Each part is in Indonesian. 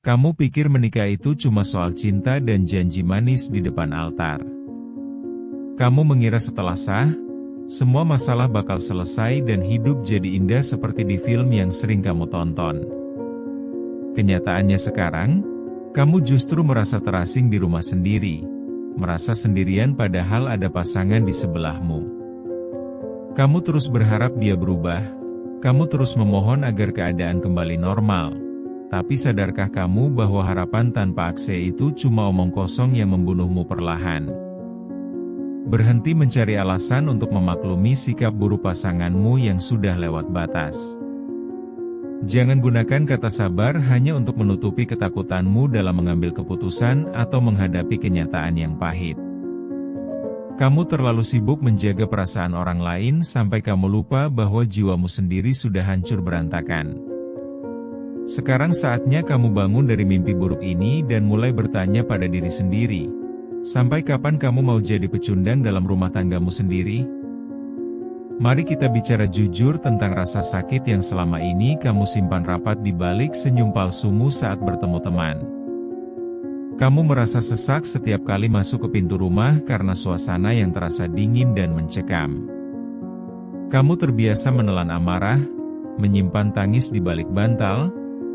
Kamu pikir menikah itu cuma soal cinta dan janji manis di depan altar. Kamu mengira setelah sah, semua masalah bakal selesai dan hidup jadi indah seperti di film yang sering kamu tonton. Kenyataannya sekarang, kamu justru merasa terasing di rumah sendiri, merasa sendirian padahal ada pasangan di sebelahmu. Kamu terus berharap dia berubah, kamu terus memohon agar keadaan kembali normal. Tapi sadarkah kamu bahwa harapan tanpa akse itu cuma omong kosong yang membunuhmu perlahan? Berhenti mencari alasan untuk memaklumi sikap buruk pasanganmu yang sudah lewat batas. Jangan gunakan kata sabar hanya untuk menutupi ketakutanmu dalam mengambil keputusan atau menghadapi kenyataan yang pahit. Kamu terlalu sibuk menjaga perasaan orang lain sampai kamu lupa bahwa jiwamu sendiri sudah hancur berantakan. Sekarang saatnya kamu bangun dari mimpi buruk ini dan mulai bertanya pada diri sendiri. Sampai kapan kamu mau jadi pecundang dalam rumah tanggamu sendiri? Mari kita bicara jujur tentang rasa sakit yang selama ini kamu simpan rapat di balik senyum palsumu saat bertemu teman. Kamu merasa sesak setiap kali masuk ke pintu rumah karena suasana yang terasa dingin dan mencekam. Kamu terbiasa menelan amarah, menyimpan tangis di balik bantal,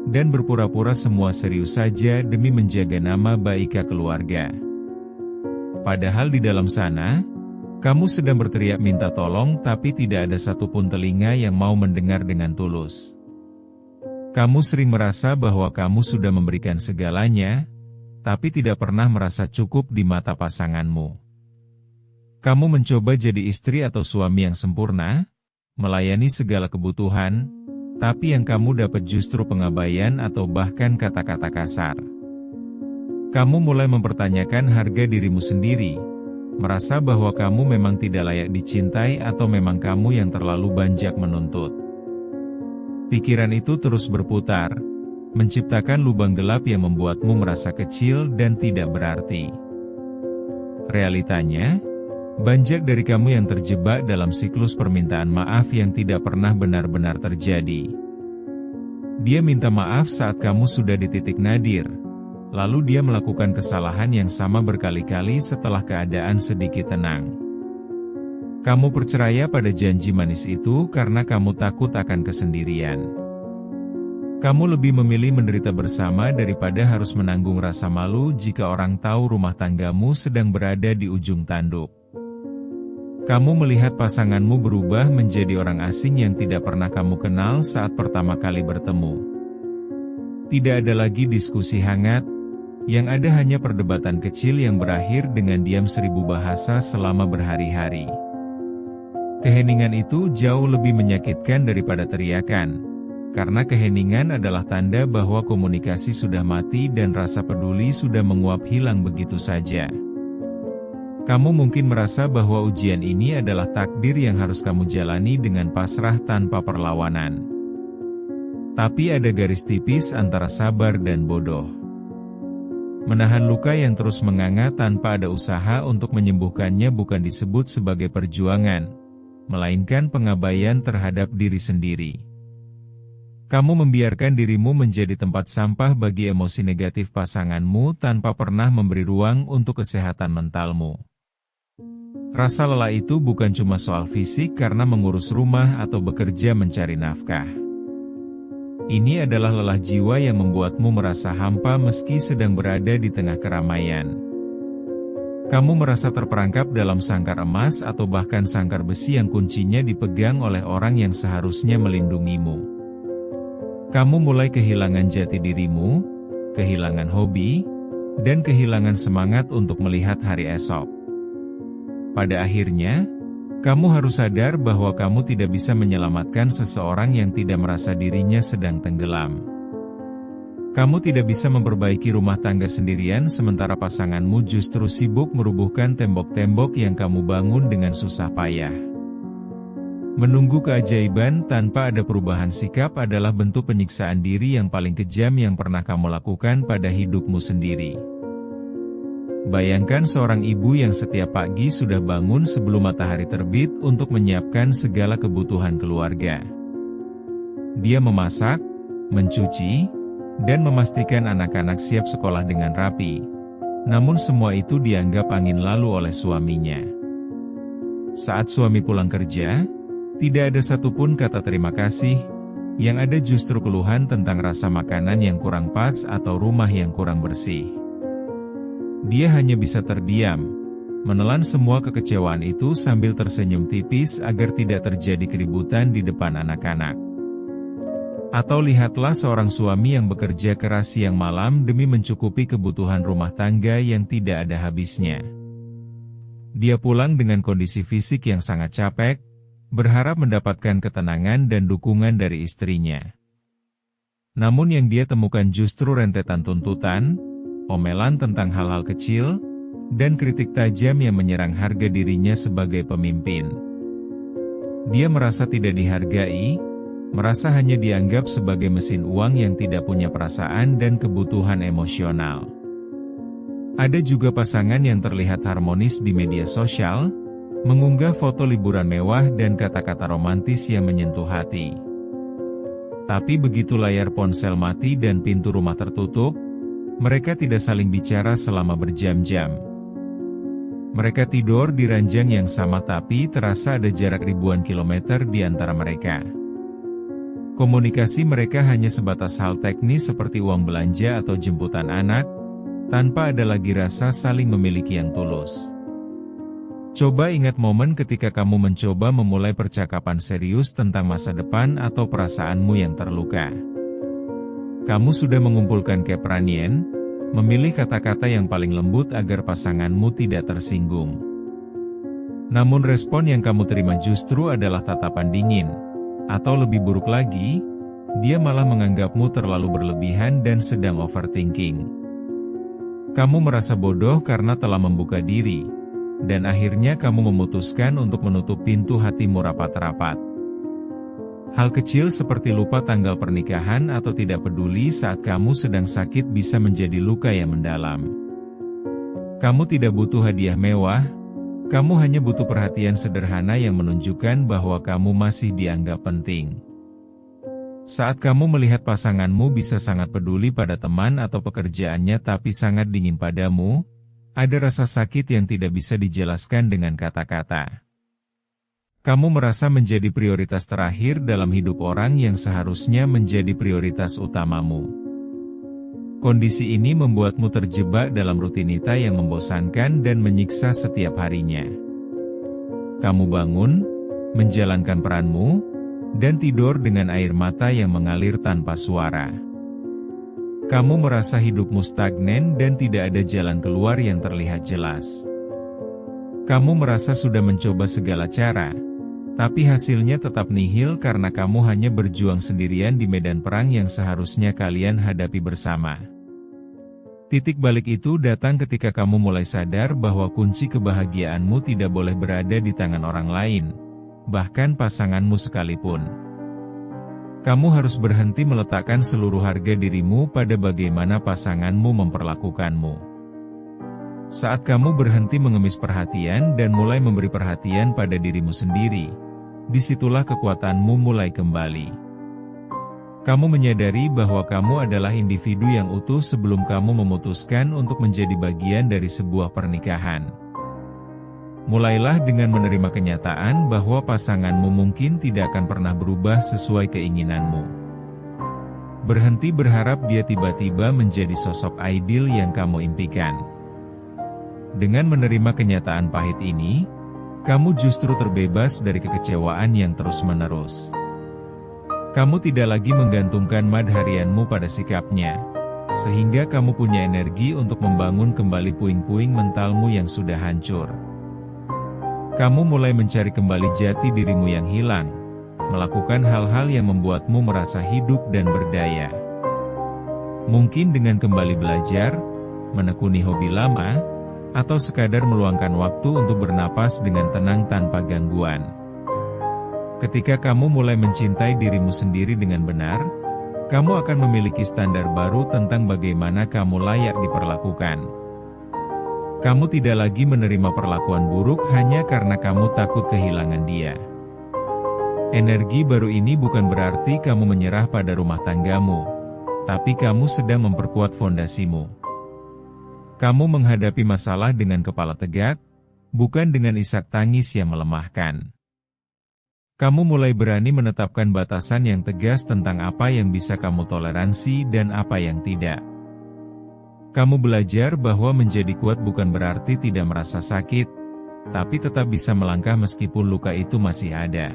dan berpura-pura semua serius saja demi menjaga nama baik keluarga. Padahal di dalam sana, kamu sedang berteriak minta tolong tapi tidak ada satupun telinga yang mau mendengar dengan tulus. Kamu sering merasa bahwa kamu sudah memberikan segalanya, tapi tidak pernah merasa cukup di mata pasanganmu. Kamu mencoba jadi istri atau suami yang sempurna, melayani segala kebutuhan, tapi yang kamu dapat justru pengabaian atau bahkan kata-kata kasar. Kamu mulai mempertanyakan harga dirimu sendiri, merasa bahwa kamu memang tidak layak dicintai atau memang kamu yang terlalu banjak menuntut. Pikiran itu terus berputar, menciptakan lubang gelap yang membuatmu merasa kecil dan tidak berarti. Realitanya, banyak dari kamu yang terjebak dalam siklus permintaan maaf yang tidak pernah benar-benar terjadi. Dia minta maaf saat kamu sudah di titik nadir, lalu dia melakukan kesalahan yang sama berkali-kali setelah keadaan sedikit tenang. Kamu percaya pada janji manis itu karena kamu takut akan kesendirian. Kamu lebih memilih menderita bersama daripada harus menanggung rasa malu jika orang tahu rumah tanggamu sedang berada di ujung tanduk. Kamu melihat pasanganmu berubah menjadi orang asing yang tidak pernah kamu kenal saat pertama kali bertemu. Tidak ada lagi diskusi hangat, yang ada hanya perdebatan kecil yang berakhir dengan diam 1000 bahasa selama berhari-hari. Keheningan itu jauh lebih menyakitkan daripada teriakan, karena keheningan adalah tanda bahwa komunikasi sudah mati dan rasa peduli sudah menguap hilang begitu saja. Kamu mungkin merasa bahwa ujian ini adalah takdir yang harus kamu jalani dengan pasrah tanpa perlawanan. Tapi ada garis tipis antara sabar dan bodoh. Menahan luka yang terus menganga tanpa ada usaha untuk menyembuhkannya bukan disebut sebagai perjuangan, melainkan pengabaian terhadap diri sendiri. Kamu membiarkan dirimu menjadi tempat sampah bagi emosi negatif pasanganmu tanpa pernah memberi ruang untuk kesehatan mentalmu. Rasa lelah itu bukan cuma soal fisik karena mengurus rumah atau bekerja mencari nafkah. Ini adalah lelah jiwa yang membuatmu merasa hampa meski sedang berada di tengah keramaian. Kamu merasa terperangkap dalam sangkar emas atau bahkan sangkar besi yang kuncinya dipegang oleh orang yang seharusnya melindungimu. Kamu mulai kehilangan jati dirimu, kehilangan hobi, dan kehilangan semangat untuk melihat hari esok. Pada akhirnya, kamu harus sadar bahwa kamu tidak bisa menyelamatkan seseorang yang tidak merasa dirinya sedang tenggelam. Kamu tidak bisa memperbaiki rumah tangga sendirian sementara pasanganmu justru sibuk merubuhkan tembok-tembok yang kamu bangun dengan susah payah. Menunggu keajaiban tanpa ada perubahan sikap adalah bentuk penyiksaan diri yang paling kejam yang pernah kamu lakukan pada hidupmu sendiri. Bayangkan seorang ibu yang setiap pagi sudah bangun sebelum matahari terbit untuk menyiapkan segala kebutuhan keluarga. Dia memasak, mencuci, dan memastikan anak-anak siap sekolah dengan rapi. Namun semua itu dianggap angin lalu oleh suaminya. Saat suami pulang kerja, tidak ada satupun kata terima kasih, yang ada justru keluhan tentang rasa makanan yang kurang pas atau rumah yang kurang bersih. Dia hanya bisa terdiam, menelan semua kekecewaan itu sambil tersenyum tipis agar tidak terjadi keributan di depan anak-anak. Atau lihatlah seorang suami yang bekerja keras siang malam demi mencukupi kebutuhan rumah tangga yang tidak ada habisnya. Dia pulang dengan kondisi fisik yang sangat capek, berharap mendapatkan ketenangan dan dukungan dari istrinya. Namun yang dia temukan justru rentetan tuntutan, omelan tentang hal-hal kecil, dan kritik tajam yang menyerang harga dirinya sebagai pemimpin. Dia merasa tidak dihargai, merasa hanya dianggap sebagai mesin uang yang tidak punya perasaan dan kebutuhan emosional. Ada juga pasangan yang terlihat harmonis di media sosial, mengunggah foto liburan mewah dan kata-kata romantis yang menyentuh hati. Tapi begitu layar ponsel mati dan pintu rumah tertutup, mereka tidak saling bicara selama berjam-jam. Mereka tidur di ranjang yang sama tapi terasa ada jarak ribuan kilometer di antara mereka. Komunikasi mereka hanya sebatas hal teknis seperti uang belanja atau jemputan anak, tanpa ada lagi rasa saling memiliki yang tulus. Coba ingat momen ketika kamu mencoba memulai percakapan serius tentang masa depan atau perasaanmu yang terluka. Kamu sudah mengumpulkan keberanian, memilih kata-kata yang paling lembut agar pasanganmu tidak tersinggung. Namun respon yang kamu terima justru adalah tatapan dingin. Atau lebih buruk lagi, dia malah menganggapmu terlalu berlebihan dan sedang overthinking. Kamu merasa bodoh karena telah membuka diri, dan akhirnya kamu memutuskan untuk menutup pintu hatimu rapat-rapat. Hal kecil seperti lupa tanggal pernikahan atau tidak peduli saat kamu sedang sakit bisa menjadi luka yang mendalam. Kamu tidak butuh hadiah mewah, kamu hanya butuh perhatian sederhana yang menunjukkan bahwa kamu masih dianggap penting. Saat kamu melihat pasanganmu bisa sangat peduli pada teman atau pekerjaannya tapi sangat dingin padamu, ada rasa sakit yang tidak bisa dijelaskan dengan kata-kata. Kamu merasa menjadi prioritas terakhir dalam hidup orang yang seharusnya menjadi prioritas utamamu. Kondisi ini membuatmu terjebak dalam rutinitas yang membosankan dan menyiksa setiap harinya. Kamu bangun, menjalankan peranmu, dan tidur dengan air mata yang mengalir tanpa suara. Kamu merasa hidupmu stagnan dan tidak ada jalan keluar yang terlihat jelas. Kamu merasa sudah mencoba segala cara, tapi hasilnya tetap nihil karena kamu hanya berjuang sendirian di medan perang yang seharusnya kalian hadapi bersama. Titik balik itu datang ketika kamu mulai sadar bahwa kunci kebahagiaanmu tidak boleh berada di tangan orang lain, bahkan pasanganmu sekalipun. Kamu harus berhenti meletakkan seluruh harga dirimu pada bagaimana pasanganmu memperlakukanmu. Saat kamu berhenti mengemis perhatian dan mulai memberi perhatian pada dirimu sendiri, disitulah kekuatanmu mulai kembali. Kamu menyadari bahwa kamu adalah individu yang utuh sebelum kamu memutuskan untuk menjadi bagian dari sebuah pernikahan. Mulailah dengan menerima kenyataan bahwa pasanganmu mungkin tidak akan pernah berubah sesuai keinginanmu. Berhenti berharap dia tiba-tiba menjadi sosok ideal yang kamu impikan. Dengan menerima kenyataan pahit ini, kamu justru terbebas dari kekecewaan yang terus-menerus. Kamu tidak lagi menggantungkan mad harianmu pada sikapnya, sehingga kamu punya energi untuk membangun kembali puing-puing mentalmu yang sudah hancur. Kamu mulai mencari kembali jati dirimu yang hilang, melakukan hal-hal yang membuatmu merasa hidup dan berdaya. Mungkin dengan kembali belajar, menekuni hobi lama, atau sekadar meluangkan waktu untuk bernapas dengan tenang tanpa gangguan. Ketika kamu mulai mencintai dirimu sendiri dengan benar, kamu akan memiliki standar baru tentang bagaimana kamu layak diperlakukan. Kamu tidak lagi menerima perlakuan buruk hanya karena kamu takut kehilangan dia. Energi baru ini bukan berarti kamu menyerah pada rumah tanggamu, tapi kamu sedang memperkuat fondasimu. Kamu menghadapi masalah dengan kepala tegak, bukan dengan isak tangis yang melemahkan. Kamu mulai berani menetapkan batasan yang tegas tentang apa yang bisa kamu toleransi dan apa yang tidak. Kamu belajar bahwa menjadi kuat bukan berarti tidak merasa sakit, tapi tetap bisa melangkah meskipun luka itu masih ada.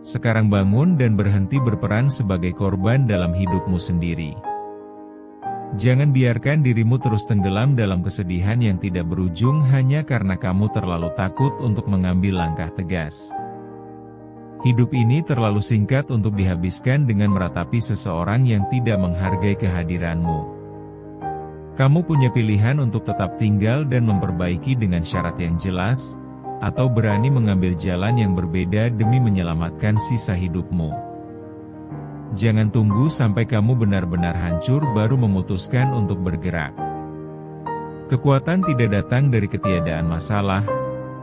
Sekarang bangun dan berhenti berperan sebagai korban dalam hidupmu sendiri. Jangan biarkan dirimu terus tenggelam dalam kesedihan yang tidak berujung hanya karena kamu terlalu takut untuk mengambil langkah tegas. Hidup ini terlalu singkat untuk dihabiskan dengan meratapi seseorang yang tidak menghargai kehadiranmu. Kamu punya pilihan untuk tetap tinggal dan memperbaiki dengan syarat yang jelas, atau berani mengambil jalan yang berbeda demi menyelamatkan sisa hidupmu. Jangan tunggu sampai kamu benar-benar hancur baru memutuskan untuk bergerak. Kekuatan tidak datang dari ketiadaan masalah,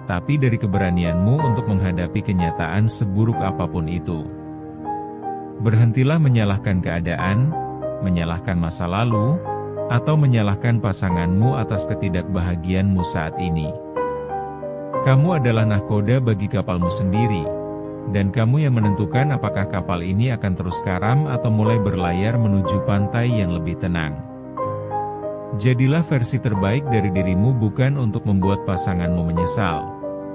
tapi dari keberanianmu untuk menghadapi kenyataan seburuk apapun itu. Berhentilah menyalahkan keadaan, menyalahkan masa lalu, atau menyalahkan pasanganmu atas ketidakbahagiaanmu saat ini. Kamu adalah nahkoda bagi kapalmu sendiri, dan kamu yang menentukan apakah kapal ini akan terus karam atau mulai berlayar menuju pantai yang lebih tenang. Jadilah versi terbaik dari dirimu bukan untuk membuat pasanganmu menyesal,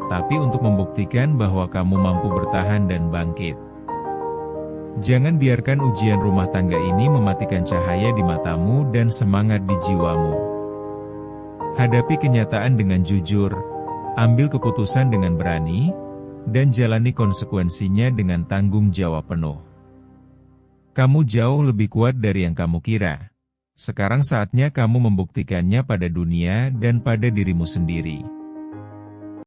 tapi untuk membuktikan bahwa kamu mampu bertahan dan bangkit. Jangan biarkan ujian rumah tangga ini mematikan cahaya di matamu dan semangat di jiwamu. Hadapi kenyataan dengan jujur, ambil keputusan dengan berani, dan jalani konsekuensinya dengan tanggung jawab penuh. Kamu jauh lebih kuat dari yang kamu kira. Sekarang saatnya kamu membuktikannya pada dunia dan pada dirimu sendiri.